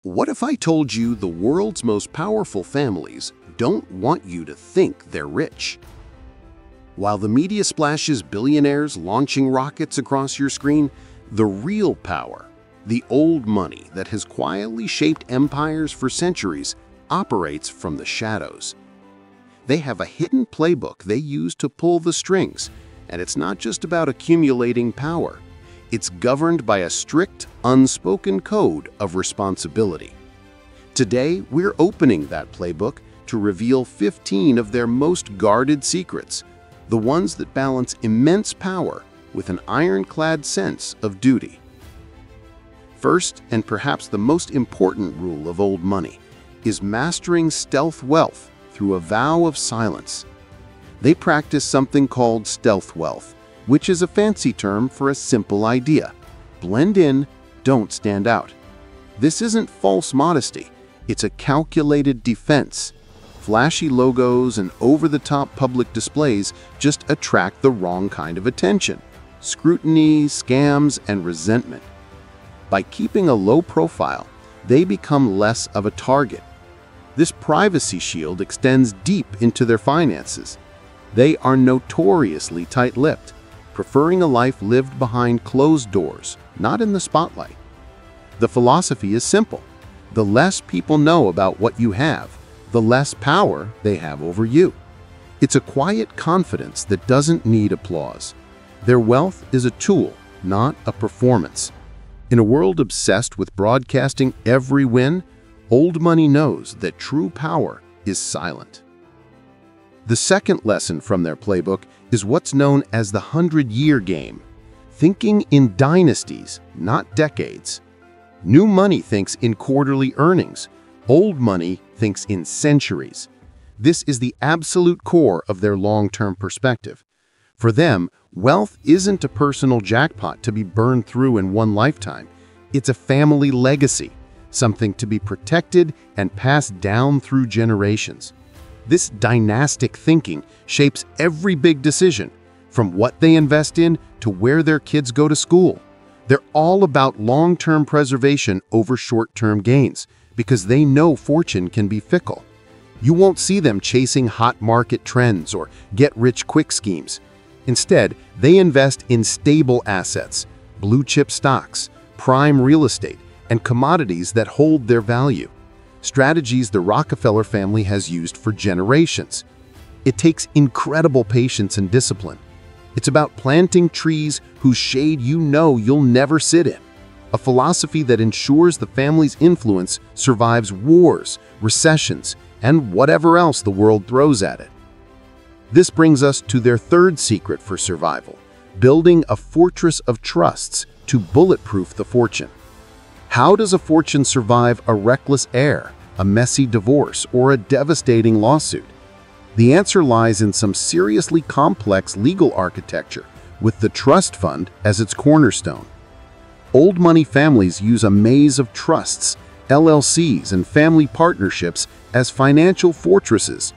What if I told you the world's most powerful families don't want you to think they're rich? While the media splashes billionaires launching rockets across your screen, the real power, the old money that has quietly shaped empires for centuries, operates from the shadows. They have a hidden playbook they use to pull the strings, and it's not just about accumulating power. It's governed by a strict, unspoken code of responsibility. Today, we're opening that playbook to reveal 15 of their most guarded secrets, the ones that balance immense power with an ironclad sense of duty. First, and perhaps the most important rule of old money, is mastering stealth wealth through a vow of silence. They practice something called stealth wealth, which is a fancy term for a simple idea. Blend in, don't stand out. This isn't false modesty, it's a calculated defense. Flashy logos and over-the-top public displays just attract the wrong kind of attention: scrutiny, scams, and resentment. By keeping a low profile, they become less of a target. This privacy shield extends deep into their finances. They are notoriously tight-lipped, preferring a life lived behind closed doors, not in the spotlight. The philosophy is simple. The less people know about what you have, the less power they have over you. It's a quiet confidence that doesn't need applause. Their wealth is a tool, not a performance. In a world obsessed with broadcasting every win, old money knows that true power is silent. The second lesson from their playbook is what's known as the 100-year game, thinking in dynasties, not decades. New money thinks in quarterly earnings. Old money thinks in centuries. This is the absolute core of their long-term perspective. For them, wealth isn't a personal jackpot to be burned through in one lifetime. It's a family legacy, something to be protected and passed down through generations. This dynastic thinking shapes every big decision, from what they invest in to where their kids go to school. They're all about long-term preservation over short-term gains, because they know fortune can be fickle. You won't see them chasing hot market trends or get-rich-quick schemes. Instead, they invest in stable assets, blue-chip stocks, prime real estate, and commodities that hold their value. Strategies the Rockefeller family has used for generations. It takes incredible patience and discipline. It's about planting trees whose shade you know you'll never sit in. A philosophy that ensures the family's influence survives wars, recessions, and whatever else the world throws at it. This brings us to their third secret for survival: building a fortress of trusts to bulletproof the fortune. How does a fortune survive a reckless heir, a messy divorce, or a devastating lawsuit? The answer lies in some seriously complex legal architecture, with the trust fund as its cornerstone. Old money families use a maze of trusts, LLCs, and family partnerships as financial fortresses.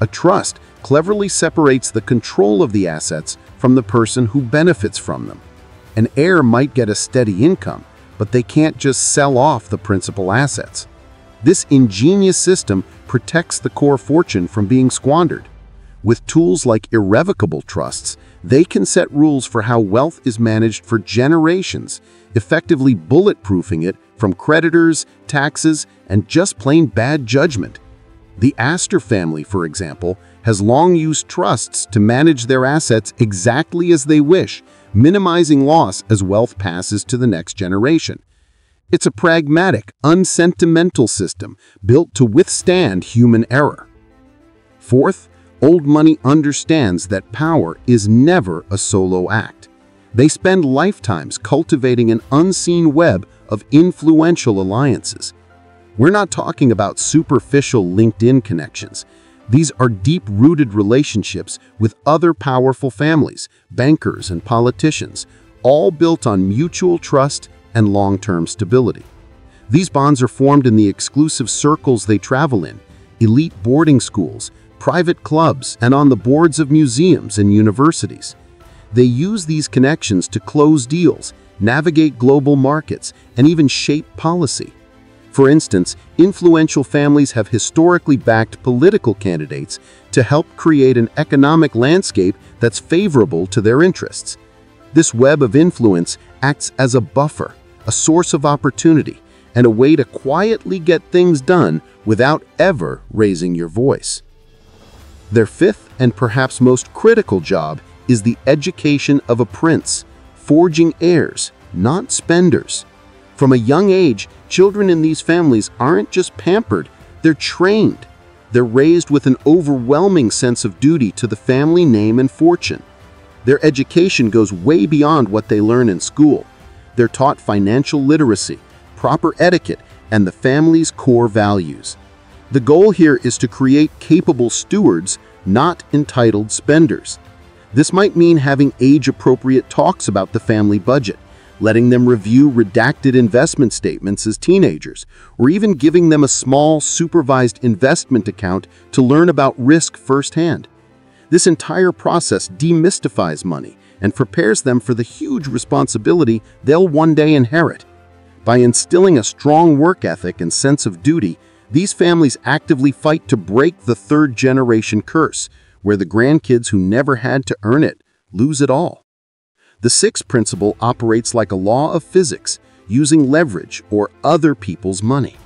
A trust cleverly separates the control of the assets from the person who benefits from them. An heir might get a steady income, but they can't just sell off the principal assets. This ingenious system protects the core fortune from being squandered. With tools like irrevocable trusts, they can set rules for how wealth is managed for generations, effectively bulletproofing it from creditors, taxes, and just plain bad judgment. The Astor family, for example, has long used trusts to manage their assets exactly as they wish, minimizing loss as wealth passes to the next generation. It's a pragmatic, unsentimental system built to withstand human error. Fourth, old money understands that power is never a solo act. They spend lifetimes cultivating an unseen web of influential alliances. We're not talking about superficial LinkedIn connections. These are deep-rooted relationships with other powerful families, bankers, and politicians, all built on mutual trust and long-term stability. These bonds are formed in the exclusive circles they travel in, elite boarding schools, private clubs, and on the boards of museums and universities. They use these connections to close deals, navigate global markets, and even shape policy. For instance, influential families have historically backed political candidates to help create an economic landscape that's favorable to their interests. This web of influence acts as a buffer, a source of opportunity, and a way to quietly get things done without ever raising your voice. Their fifth and perhaps most critical job is the education of a prince, forging heirs, not spenders. From a young age, children in these families aren't just pampered, they're trained. They're raised with an overwhelming sense of duty to the family name and fortune. Their education goes way beyond what they learn in school. They're taught financial literacy, proper etiquette, and the family's core values. The goal here is to create capable stewards, not entitled spenders. This might mean having age-appropriate talks about the family budget, letting them review redacted investment statements as teenagers, or even giving them a small, supervised investment account to learn about risk firsthand. This entire process demystifies money and prepares them for the huge responsibility they'll one day inherit. By instilling a strong work ethic and sense of duty, these families actively fight to break the third-generation curse, where the grandkids who never had to earn it lose it all. The sixth principle operates like a law of physics, using leverage or other people's money.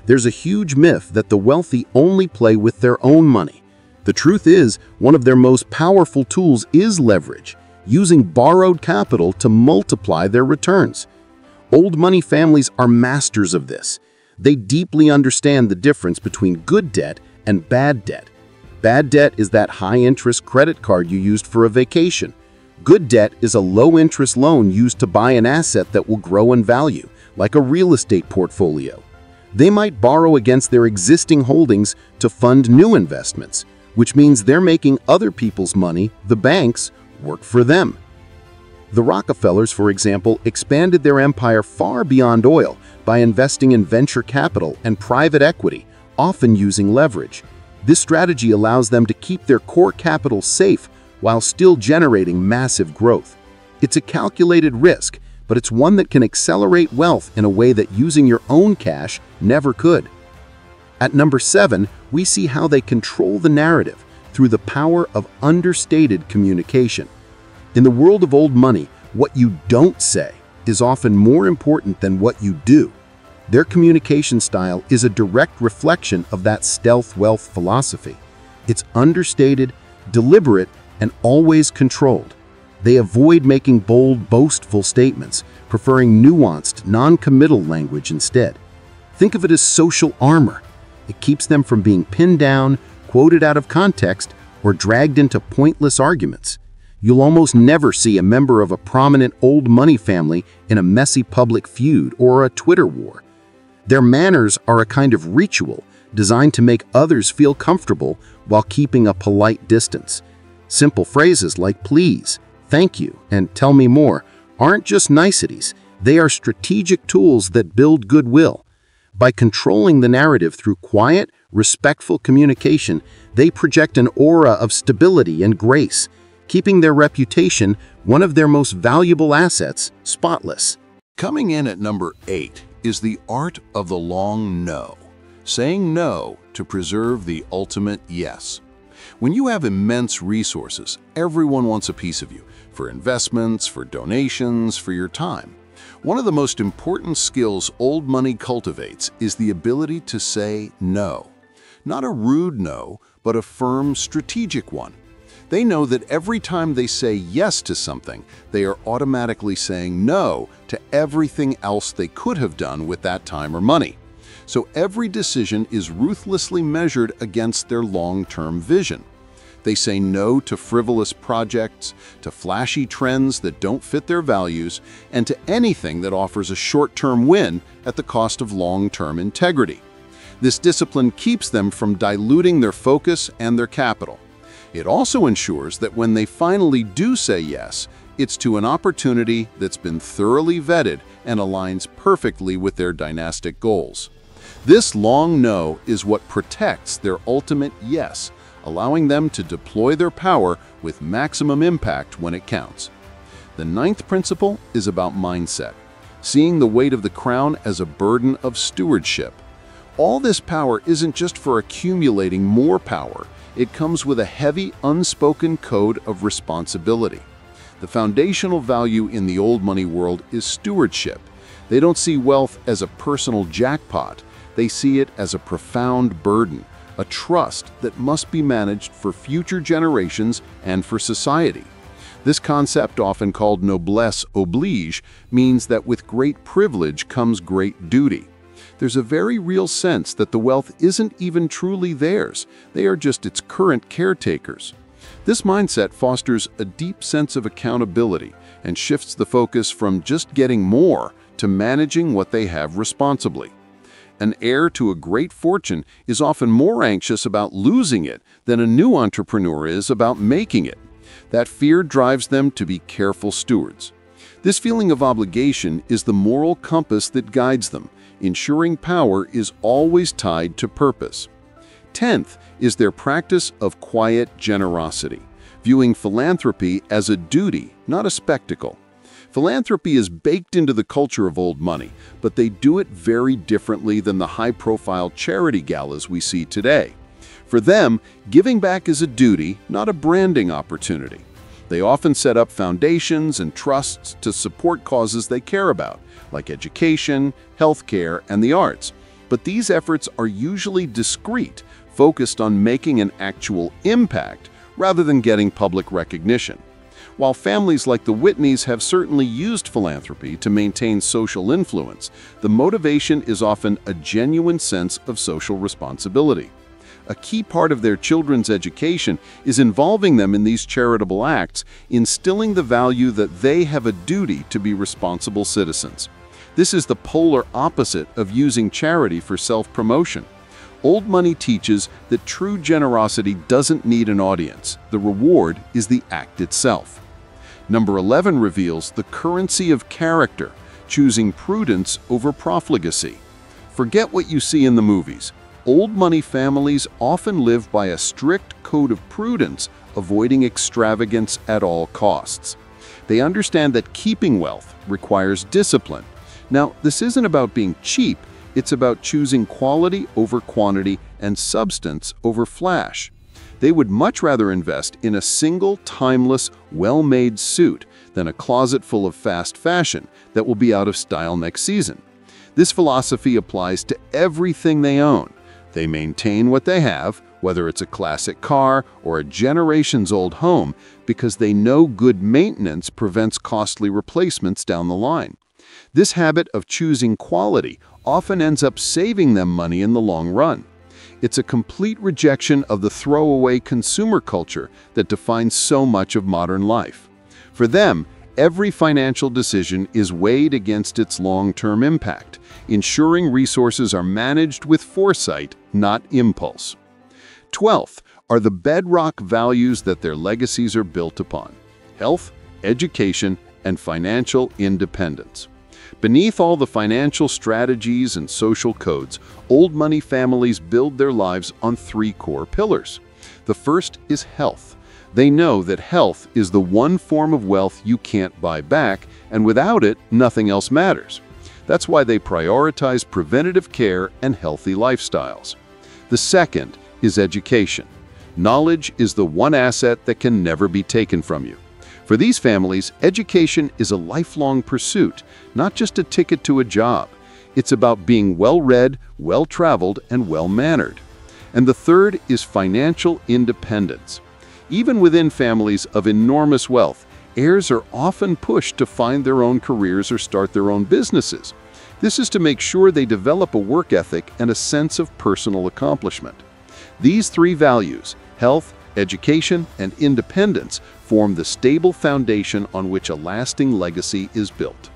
There's a huge myth that the wealthy only play with their own money. The truth is, one of their most powerful tools is leverage, using borrowed capital to multiply their returns. Old money families are masters of this. They deeply understand the difference between good debt and bad debt. Bad debt is that high-interest credit card you used for a vacation. Good debt is a low-interest loan used to buy an asset that will grow in value, like a real estate portfolio. They might borrow against their existing holdings to fund new investments, which means they're making other people's money, the banks, work for them. The Rockefellers, for example, expanded their empire far beyond oil by investing in venture capital and private equity, often using leverage. This strategy allows them to keep their core capital safe while still generating massive growth. It's a calculated risk, but it's one that can accelerate wealth in a way that using your own cash never could. At number 7, we see how they control the narrative through the power of understated communication. In the world of old money, what you don't say is often more important than what you do. Their communication style is a direct reflection of that stealth wealth philosophy. It's understated, deliberate, and always controlled. They avoid making bold, boastful statements, preferring nuanced, non-committal language instead. Think of it as social armor. It keeps them from being pinned down, quoted out of context, or dragged into pointless arguments. You'll almost never see a member of a prominent old money family in a messy public feud or a Twitter war. Their manners are a kind of ritual designed to make others feel comfortable while keeping a polite distance. Simple phrases like please, thank you, and tell me more aren't just niceties, they are strategic tools that build goodwill. By controlling the narrative through quiet, respectful communication, they project an aura of stability and grace, keeping their reputation, one of their most valuable assets, spotless. Coming in at number 8 is the art of the long no, saying no to preserve the ultimate yes. When you have immense resources, everyone wants a piece of you, for investments, for donations, for your time. One of the most important skills old money cultivates is the ability to say no. Not a rude no, but a firm, strategic one. They know that every time they say yes to something, they are automatically saying no to everything else they could have done with that time or money. So every decision is ruthlessly measured against their long-term vision. They say no to frivolous projects, to flashy trends that don't fit their values, and to anything that offers a short-term win at the cost of long-term integrity. This discipline keeps them from diluting their focus and their capital. It also ensures that when they finally do say yes, it's to an opportunity that's been thoroughly vetted and aligns perfectly with their dynastic goals. This long no is what protects their ultimate yes, allowing them to deploy their power with maximum impact when it counts. The 9th principle is about mindset. seeing the weight of the crown as a burden of stewardship. All this power isn't just for accumulating more power. It comes with a heavy, unspoken code of responsibility. The foundational value in the old money world is stewardship. They don't see wealth as a personal jackpot. They see it as a profound burden, a trust that must be managed for future generations and for society. This concept, often called noblesse oblige, means that with great privilege comes great duty. There's a very real sense that the wealth isn't even truly theirs. They are just its current caretakers. This mindset fosters a deep sense of accountability and shifts the focus from just getting more to managing what they have responsibly. An heir to a great fortune is often more anxious about losing it than a new entrepreneur is about making it. That fear drives them to be careful stewards. This feeling of obligation is the moral compass that guides them, ensuring power is always tied to purpose. 10th is their practice of quiet generosity, viewing philanthropy as a duty, not a spectacle. Philanthropy is baked into the culture of old money, but they do it very differently than the high-profile charity galas we see today. For them, giving back is a duty, not a branding opportunity. They often set up foundations and trusts to support causes they care about, like education, healthcare, and the arts. But these efforts are usually discreet, focused on making an actual impact rather than getting public recognition. While families like the Whitneys have certainly used philanthropy to maintain social influence, the motivation is often a genuine sense of social responsibility. A key part of their children's education is involving them in these charitable acts, instilling the value that they have a duty to be responsible citizens. This is the polar opposite of using charity for self-promotion. Old money teaches that true generosity doesn't need an audience. The reward is the act itself. Number 11 reveals the currency of character, choosing prudence over profligacy. Forget what you see in the movies. Old money families often live by a strict code of prudence, avoiding extravagance at all costs. They understand that keeping wealth requires discipline. Now, this isn't about being cheap, it's about choosing quality over quantity and substance over flash. They would much rather invest in a single, timeless, well-made suit than a closet full of fast fashion that will be out of style next season. This philosophy applies to everything they own. They maintain what they have, whether it's a classic car or a generations-old home, because they know good maintenance prevents costly replacements down the line. This habit of choosing quality often ends up saving them money in the long run. It's a complete rejection of the throwaway consumer culture that defines so much of modern life. For them, every financial decision is weighed against its long-term impact, ensuring resources are managed with foresight, not impulse. 12th are the bedrock values that their legacies are built upon: health, education, and financial independence. Beneath all the financial strategies and social codes, old money families build their lives on 3 core pillars. The first is health. They know that health is the one form of wealth you can't buy back, and without it, nothing else matters. That's why they prioritize preventative care and healthy lifestyles. The second is education. Knowledge is the one asset that can never be taken from you. For these families, education is a lifelong pursuit, not just a ticket to a job. It's about being well-read, well-traveled, and well-mannered. And the third is financial independence. Even within families of enormous wealth, heirs are often pushed to find their own careers or start their own businesses. This is to make sure they develop a work ethic and a sense of personal accomplishment. These 3 values, health, education, and independence, form the stable foundation on which a lasting legacy is built.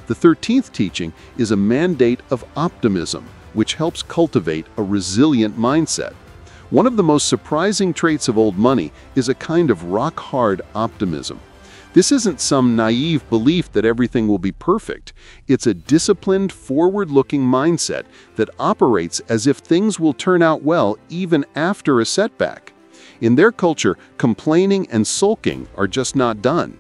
The 13th teaching is a mandate of optimism, which helps cultivate a resilient mindset. One of the most surprising traits of old money is a kind of rock-hard optimism. This isn't some naive belief that everything will be perfect. It's a disciplined, forward-looking mindset that operates as if things will turn out well even after a setback. In their culture, complaining and sulking are just not done.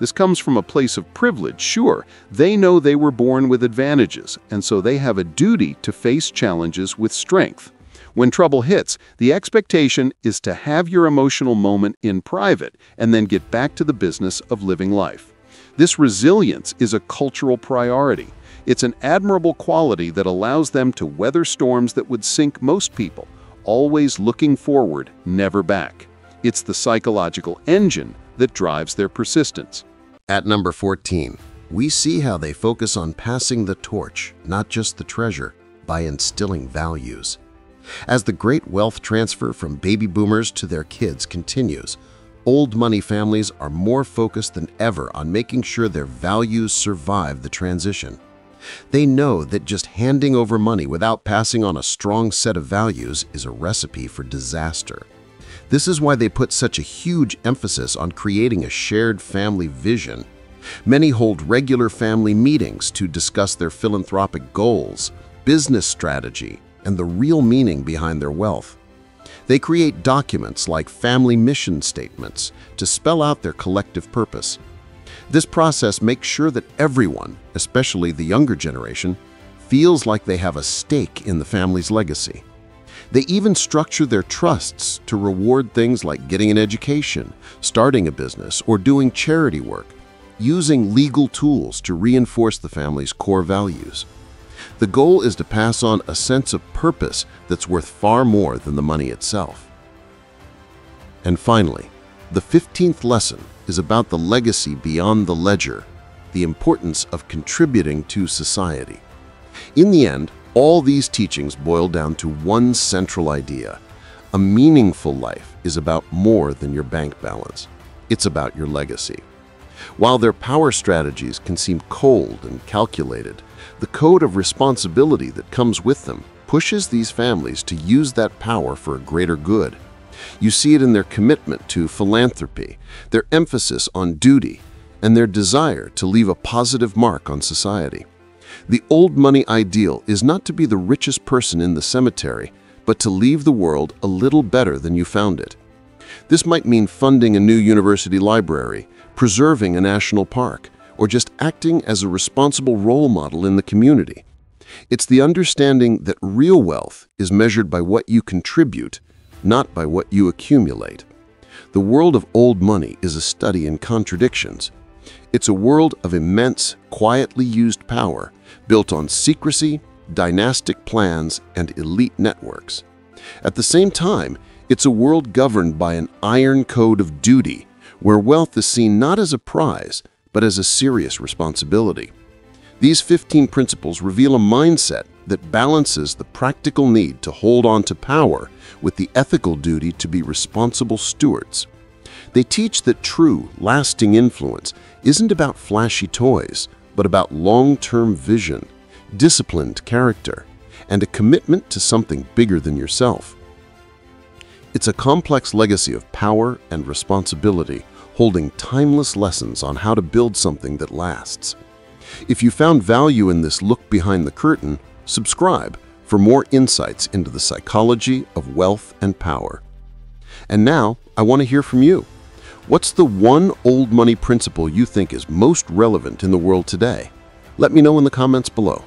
This comes from a place of privilege, sure. They know they were born with advantages, and so they have a duty to face challenges with strength. When trouble hits, the expectation is to have your emotional moment in private and then get back to the business of living life. This resilience is a cultural priority. It's an admirable quality that allows them to weather storms that would sink most people, always looking forward, never back. It's the psychological engine that drives their persistence. At number 14, we see how they focus on passing the torch, not just the treasure, by instilling values. As the great wealth transfer from baby boomers to their kids continues, old money families are more focused than ever on making sure their values survive the transition. They know that just handing over money without passing on a strong set of values is a recipe for disaster. This is why they put such a huge emphasis on creating a shared family vision. Many hold regular family meetings to discuss their philanthropic goals, business strategy, and the real meaning behind their wealth. They create documents like family mission statements to spell out their collective purpose. This process makes sure that everyone, especially the younger generation, feels like they have a stake in the family's legacy. They even structure their trusts to reward things like getting an education, starting a business, or doing charity work, using legal tools to reinforce the family's core values. The goal is to pass on a sense of purpose that's worth far more than the money itself. And finally, the 15th lesson is about the legacy beyond the ledger, the importance of contributing to society. In the end, all these teachings boil down to one central idea. A meaningful life is about more than your bank balance. It's about your legacy. While their power strategies can seem cold and calculated, the code of responsibility that comes with them pushes these families to use that power for a greater good. You see it in their commitment to philanthropy, their emphasis on duty, and their desire to leave a positive mark on society. The old money ideal is not to be the richest person in the cemetery, but to leave the world a little better than you found it. This might mean funding a new university library, preserving a national park, or just acting as a responsible role model in the community. It's the understanding that real wealth is measured by what you contribute, not by what you accumulate. The world of old money is a study in contradictions. It's a world of immense, quietly used power, built on secrecy, dynastic plans, and elite networks. At the same time, it's a world governed by an iron code of duty, where wealth is seen not as a prize, but as a serious responsibility. These 15 principles reveal a mindset that balances the practical need to hold on to power with the ethical duty to be responsible stewards. They teach that true, lasting influence isn't about flashy toys, but about long-term vision, disciplined character, and a commitment to something bigger than yourself. It's a complex legacy of power and responsibility, holding timeless lessons on how to build something that lasts. If you found value in this look behind the curtain, subscribe for more insights into the psychology of wealth and power. And now, I want to hear from you. What's the one old money principle you think is most relevant in the world today? Let me know in the comments below.